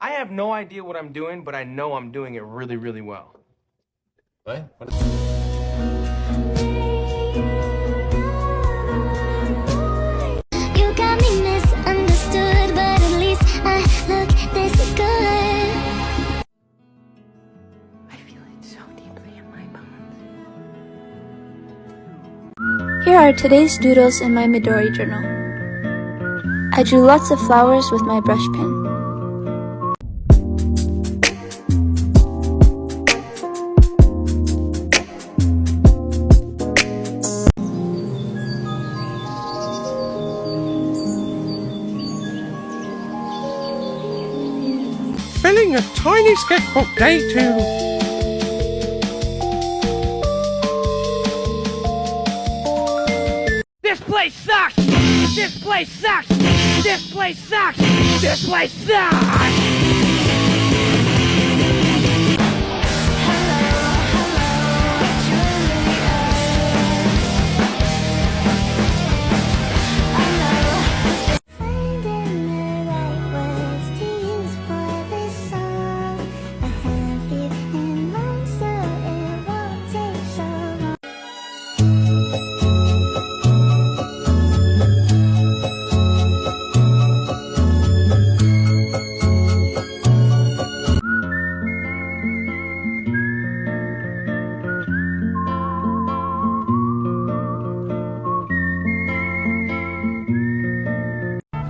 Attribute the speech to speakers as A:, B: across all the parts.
A: I have no idea what I'm doing, but I know I'm doing it really, really well.
B: What?
C: You got me misunderstood, but at least I look this good. I feel it so deeply in my bones.
D: Here are today's doodles in my Midori journal. I drew lots of flowers with my brush pen.
A: Filling a tiny sketchbook day 2. This place sucks! This place sucks! This place sucks! This place sucks!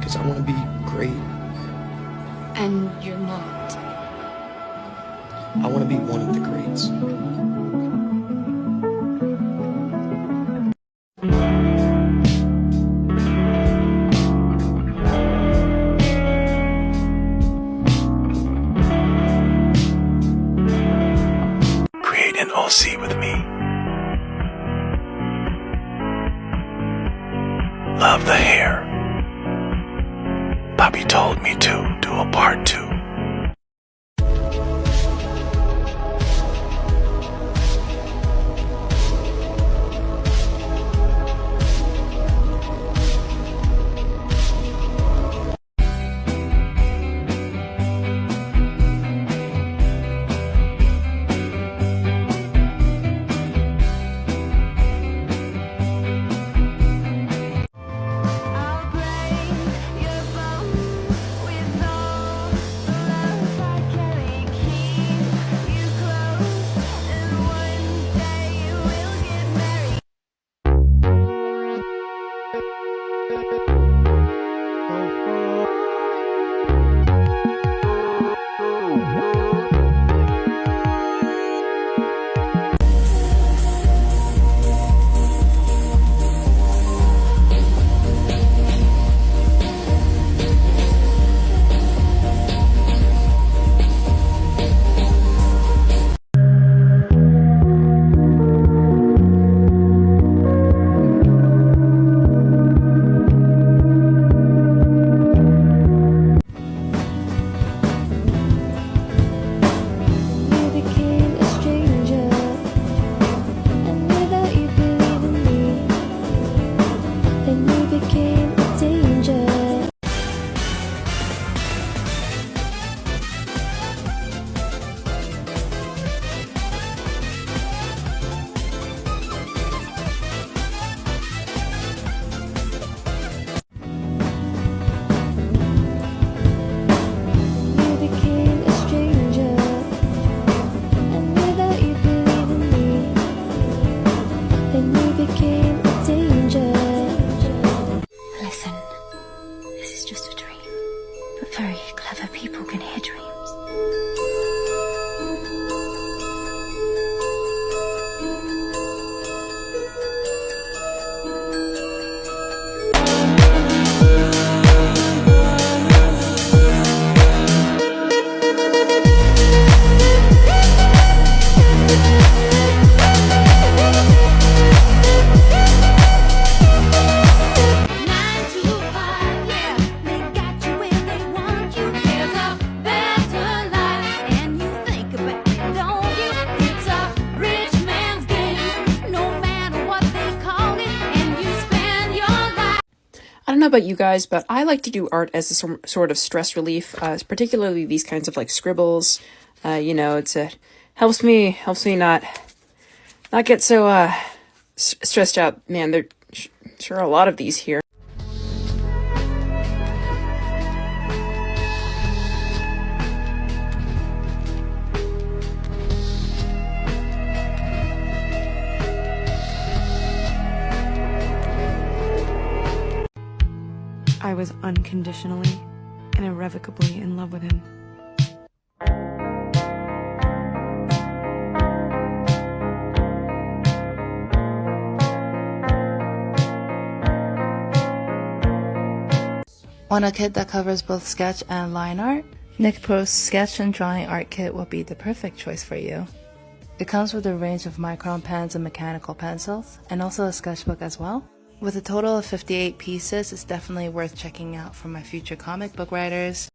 E: I want to be great.
F: And you're not.
E: I want to be one of the greats.
G: Create an OC with me. Love the hair. Bobby told me to do a part 2.
C: Very clever people can hear dreams.
B: know about you guys, but I like to do art as a sort of stress relief, particularly these kinds of like scribbles. You know, helps me not get so stressed out. Man, there sure are a lot of these here.
H: I was unconditionally and irrevocably in love with him.
I: Want a kit that covers both sketch and line art? Nick Pro's Sketch and Drawing Art Kit will be the perfect choice for you. It comes with a range of micron pens and mechanical pencils, and also a sketchbook as well. With a total of 58 pieces, it's definitely worth checking out for my future comic book writers.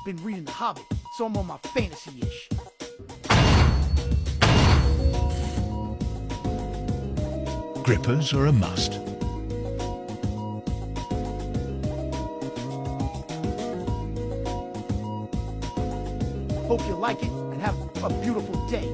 J: Been reading The Hobbit, so I'm on my fantasy-ish.
G: Grippers are a must.
J: Hope you like it and have a beautiful day.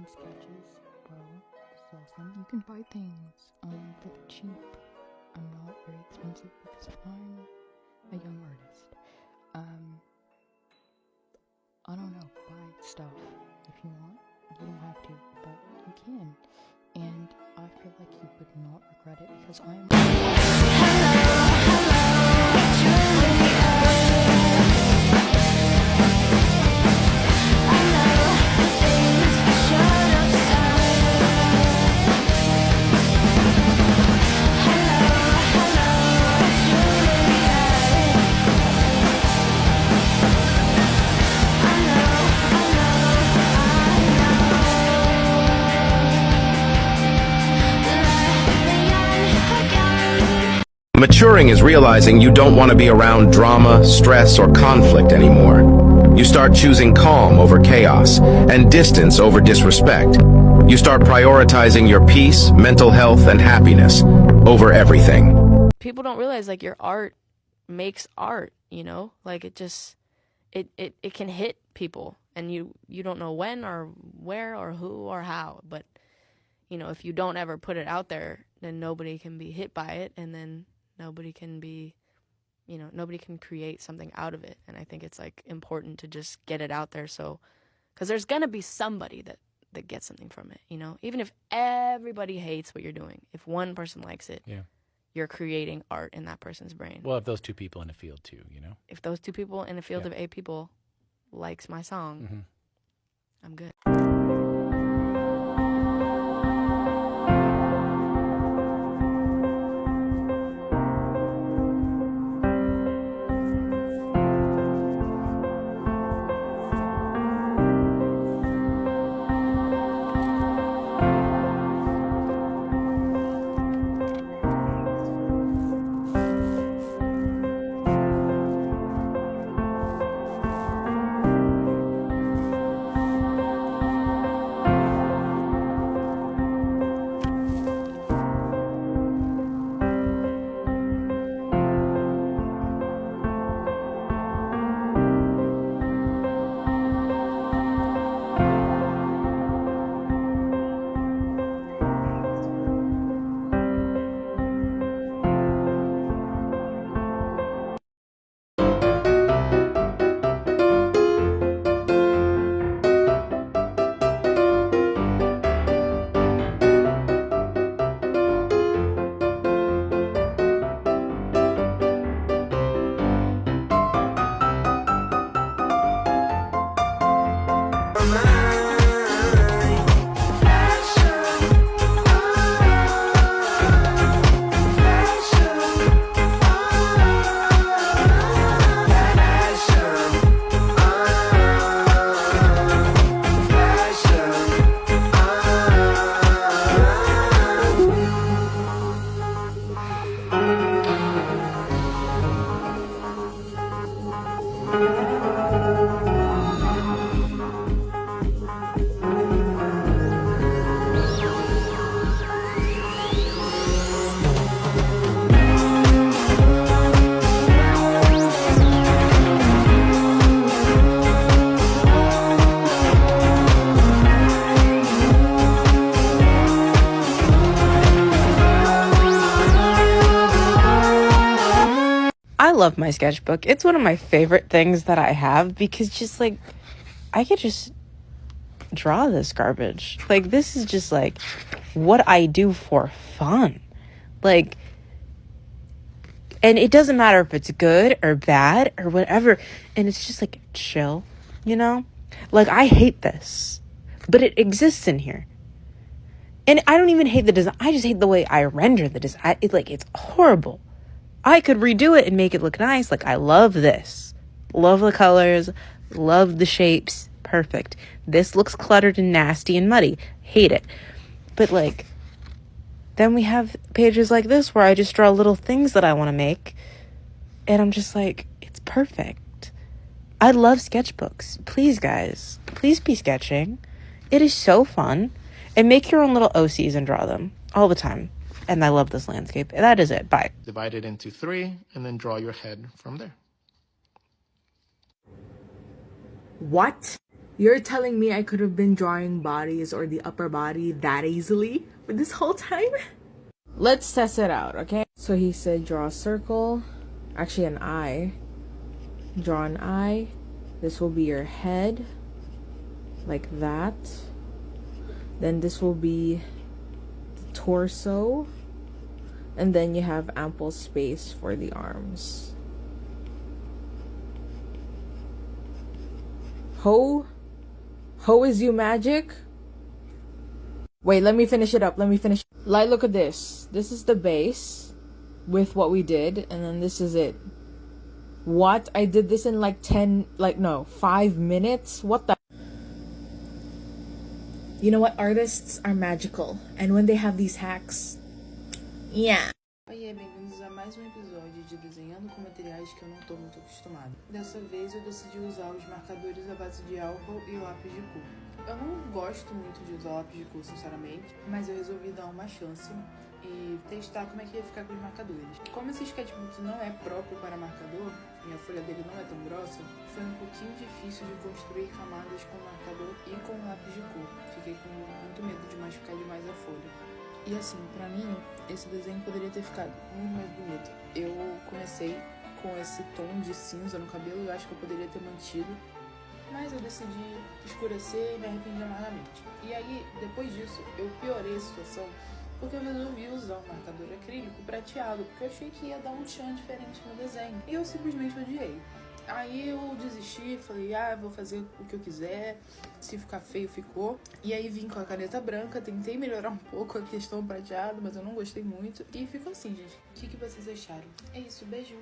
K: making sketches, well, it's awesome. You can buy things for cheap and not very expensive because I'm a young artist. I don't know, buy stuff if you want. You don't have to, but you can. And I feel like you would not regret it because I am.
L: Maturing is realizing you don't want to be around drama, stress, or conflict anymore. You start choosing calm over chaos and distance over disrespect. You start prioritizing your peace, mental health, and happiness over everything.
B: People don't realize, like, your art makes art, you know? Like, it just, it can hit people, and you don't know when or where or who or how, but, you know, if you don't ever put it out there, then nobody can be hit by it, and then nobody can be, you know, nobody can create something out of it. And I think it's, like, important to just get it out there, so, because there's gonna be somebody that gets something from it, you know? Even if everybody hates what you're doing, if one person likes it,
M: yeah,
B: you're creating art in that person's brain.
M: Well, if those two people in a field too, you know?
B: If those two people in a field of 8 people likes my song, I'm good.
N: I love my sketchbook. It's one of my favorite things that I have because just like I could just draw this garbage. Like this is just like what I do for fun. Like, and it doesn't matter if it's good or bad or whatever. And it's just like chill, you know? Like I hate this, but it exists in here. And I don't even hate the design. I just hate the way I render the design. It's horrible. I could redo it and make it look nice. Like, I love this. Love the colors. Love the shapes. Perfect. This looks cluttered and nasty and muddy. Hate it. But, like, then we have pages like this where I just draw little things that I want to make. And I'm just like, it's perfect. I love sketchbooks. Please, guys. Please be sketching. It is so fun. And make your own little OCs and draw them all the time. And I love this landscape. That is it. Bye.
O: Divide it into 3 and then draw your head from there.
P: What? You're telling me I could have been drawing bodies or the upper body that easily with this whole time? Let's test it out, okay? So he said draw a circle, actually an eye. Draw an eye. This will be your head, like that. Then this will be the torso. And then you have ample space for the arms. Ho is you magic? Wait, let me finish it up. Like, look at this. This is the base with what we did, and then this is it. What? I did this in like 5 minutes? What the? You know what? Artists are magical, and when they have these hacks, yeah.
I: Oiê, bem-vindos a mais um episódio de Desenhando com Materiais que eu não tô muito acostumada. Dessa vez eu decidi usar os marcadores à base de álcool e lápis de cor. Eu não gosto muito de usar lápis de cor, sinceramente, mas eu resolvi dar uma chance e testar como é que ia ficar com os marcadores. Como esse sketchbook não é próprio para marcador, e a folha dele não é tão grossa, foi um pouquinho difícil de construir camadas com marcador e com lápis de cor. Fiquei com muito medo de machucar demais a folha. E assim, pra mim, esse desenho poderia ter ficado muito mais bonito. Eu comecei com esse tom de cinza no cabelo e eu acho que eu poderia ter mantido, mas eu decidi escurecer e me arrependi amargamente. E aí, depois disso, eu piorei a situação porque eu resolvi usar um marcador acrílico prateado, porque eu achei que ia dar um tchan diferente no desenho. E eu simplesmente odiei. Aí eu desisti, falei, vou fazer o que eu quiser, se ficar feio, ficou. E aí vim com a caneta branca, tentei melhorar um pouco a questão prateada, mas eu não gostei muito. E ficou assim, gente. O que vocês acharam? É isso, beijo!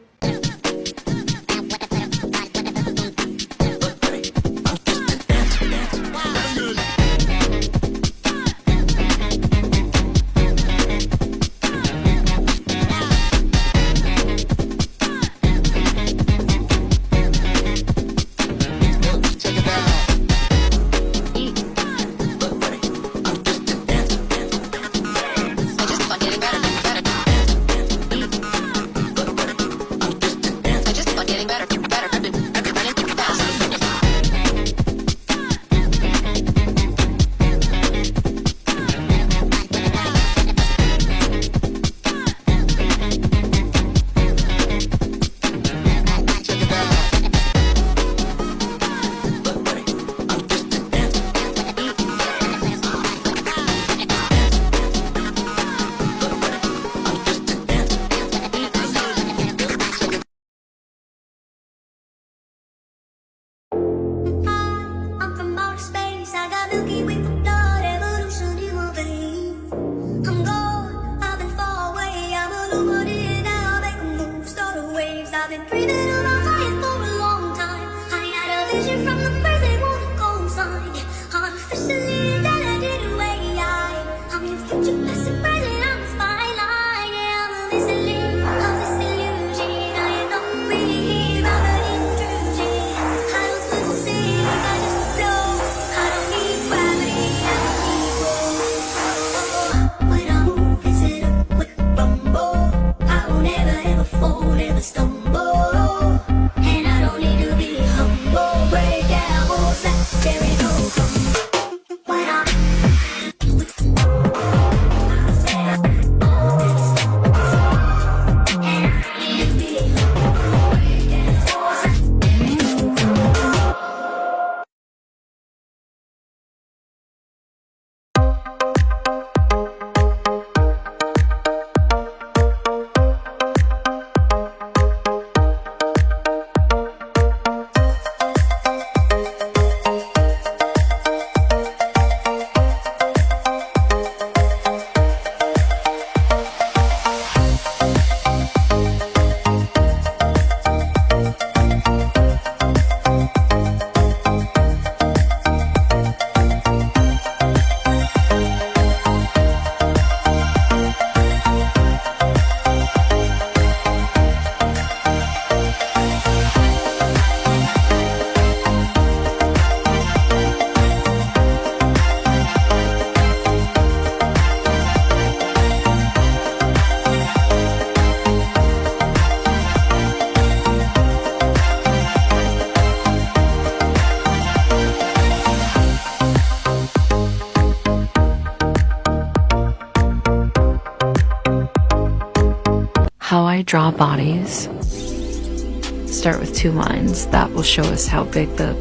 Q: I draw bodies, start with 2 lines. That will show us how big the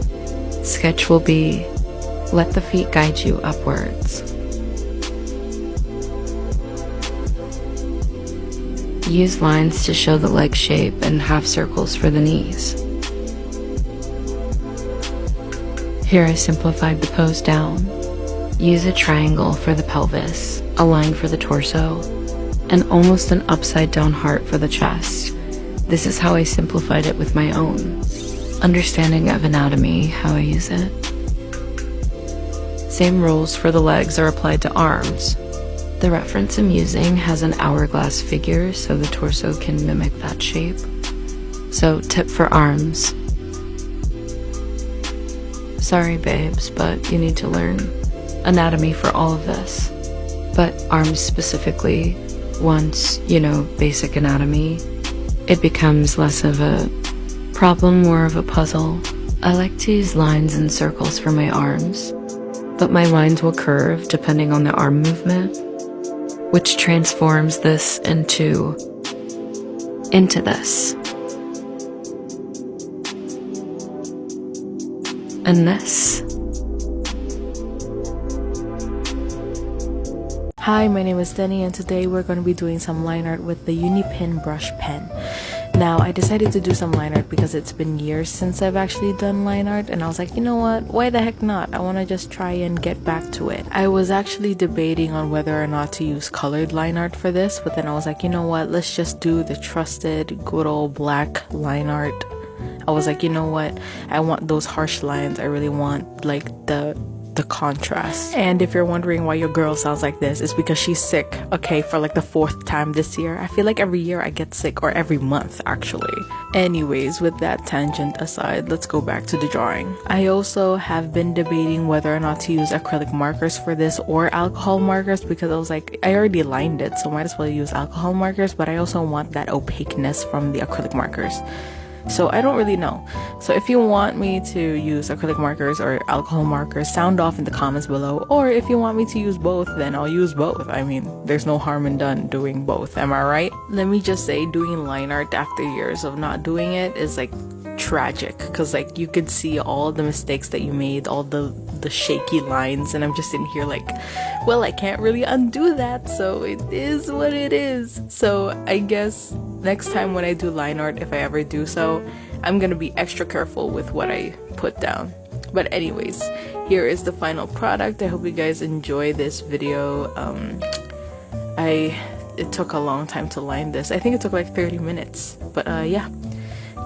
Q: sketch will be. Let the feet guide you upwards. Use lines to show the leg shape and half circles for the knees. Here I simplified the pose down. Use a triangle for the pelvis, a line for the torso, and almost an upside down heart for the chest. This is how I simplified it with my own understanding of anatomy, how I use it. Same rules for the legs are applied to arms. The reference I'm using has an hourglass figure, so the torso can mimic that shape. So, tip for arms. Sorry babes, but you need to learn anatomy for all of this. But arms specifically, once you know basic anatomy, it becomes less of a problem, more of a puzzle. I like to use lines and circles for my arms, but my lines will curve depending on the arm movement, which transforms this into this. And this.
P: Hi, my name is Denny, and today we're going to be doing some line art with the Unipin brush pen. Now, I decided to do some line art because it's been years since I've actually done line art, and I was like, you know what, why the heck not? I want to just try and get back to it. I was actually debating on whether or not to use colored line art for this, but then I was like, you know what, let's just do the trusted good old black line art. I was like, you know what, I want those harsh lines. I really want like the contrast. And if you're wondering why your girl sounds like this, it's because she's sick, okay, for like the 4th time this year. I feel like every year I get sick, or every month actually. Anyways, with that tangent aside, let's go back to the drawing. I also have been debating whether or not to use acrylic markers for this or alcohol markers, because I was like, I already lined it, so might as well use alcohol markers, but I also want that opaqueness from the acrylic markers. So I don't really know. So if you want me to use acrylic markers or alcohol markers, sound off in the comments below. Or if you want me to use both, then I'll use both. I mean, there's no harm in done doing both, am I right? Let me just say, doing line art after years of not doing it is like tragic, because like you could see all the mistakes that you made, all the shaky lines, and I'm just in here like, well, I can't really undo that, so it is what it is. So I guess next time when I do line art, if I ever do so, I'm gonna be extra careful with what I put down. But anyways, here is the final product. I hope you guys enjoy this video. It took a long time to line this. I think it took like 30 minutes, but yeah,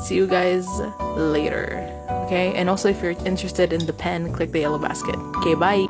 P: see you guys later. Okay, and also if you're interested in the pen, click the yellow basket. Okay, bye.